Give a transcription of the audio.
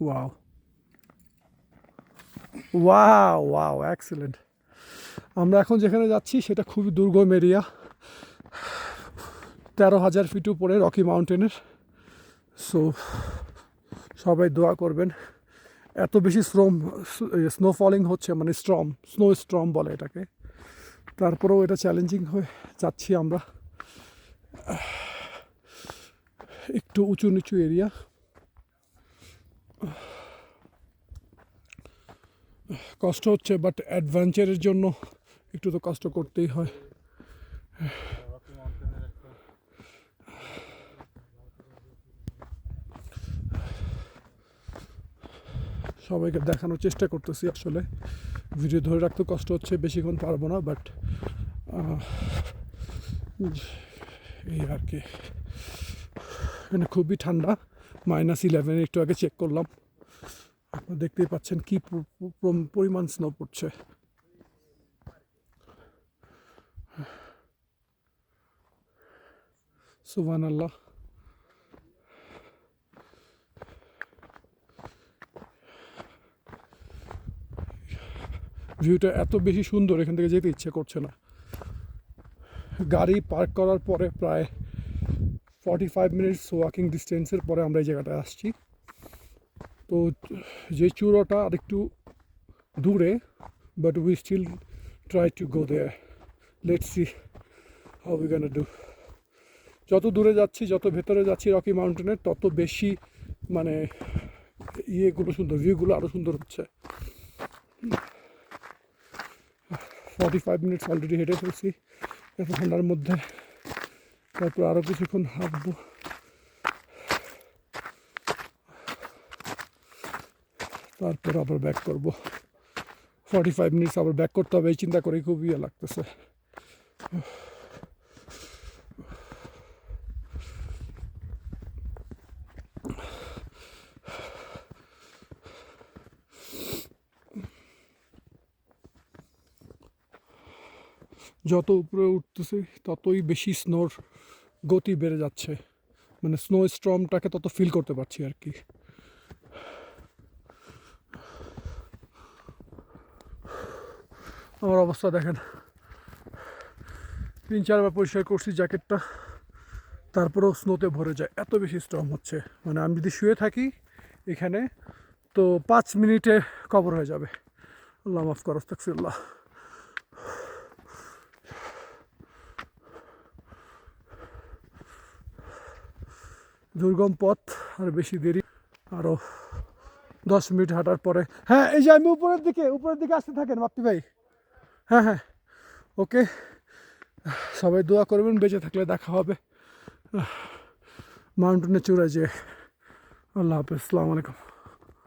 Wow wow wow excellent. আমরা এখন যেখানে যাচ্ছি সেটা খুবই দুর্গম এরিয়া, 13,000 ফিট উপরে রকি মাউন্টেনের। সো সবাই দোয়া করবেন। এত বেশি স্নোফলিং হচ্ছে, মানে স্নো স্ট্রম বলে এটাকে, তারপরেও এটা চ্যালেঞ্জিং হয়ে যাচ্ছি আমরা। একটু উঁচু নিচু এরিয়া, কষ্ট হচ্ছে, বাট অ্যাডভেঞ্চারের জন্য একটু তো কষ্ট করতেই হয়। সবাইকে দেখানোর চেষ্টা করতেছি, আসলে ভিডিও ধরে রাখতে কষ্ট হচ্ছে, বেশিক্ষণ পারবো না, বাট এই আর কি। এখানে খুবই ঠান্ডা, -11 একটু আগে চেক করলাম। আপনারা দেখতেই পাচ্ছেন কি পরিমাণ স্নো পড়ছে। সুবহানাল্লাহ। ভিউটা এত বেশি সুন্দর, এখান থেকে যেতে ইচ্ছে করছে না। গাড়ি পার্ক করার পরে প্রায় 45 মিনিটস ওয়াকিং ডিস্টেন্সের পরে আমরা এই জায়গাটায় আসছি। তো যে চূড়াটা আরেকটু দূরে, but we still try to go there. Let's see how we gonna do. যত দূরে যাচ্ছি, যত ভেতরে যাচ্ছি রকি মাউন্টেনের, তত বেশি মানে ইয়েগুলো সুন্দর, ভিউগুলো আরও সুন্দর হচ্ছে। 45 মিনিটস অলরেডি হেঁটে ফেলছি এত ঠান্ডার মধ্যে। তারপর আরও কিছুক্ষণ হাঁটবো, তারপর আবার ব্যাক করব। 45 মিনিটস আবার ব্যাক করতে হবে, এই চিন্তা করে খুব ইয়ে লাগতেছে। যত উপরে উঠতেছি ততই বেশি স্নোর গতি বেড়ে যাচ্ছে, মানে স্নো স্টর্মটাকে তত ফিল করতে পারছি আর কি। আমার অবস্থা দেখেন, 3-4 বার পরিষ্কার করছি জ্যাকেটটা, তারপরেও স্নোতে ভরে যায়, এত বেশি স্টর্ম হচ্ছে। মানে আমি যদি শুয়ে থাকি এখানে, তো 5 মিনিটে কভার হয়ে যাবে। আল্লাহ মাফ করো, আস্তাগফিরুল্লাহ। দুর্গম পথ, আর বেশি দেরি, আরও 10 মিনিট হাঁটার পরে। হ্যাঁ, এই যে আমি উপরের দিকে আসতে থাকেন বাপ্পি ভাই। হ্যাঁ হ্যাঁ, ওকে। সবাই দোয়া করবেন, বেঁচে থাকলে দেখা হবে মাউন্টেনের চূড়ায় যে। আল্লাহ হাফেজ, আসসালামু আলাইকুম।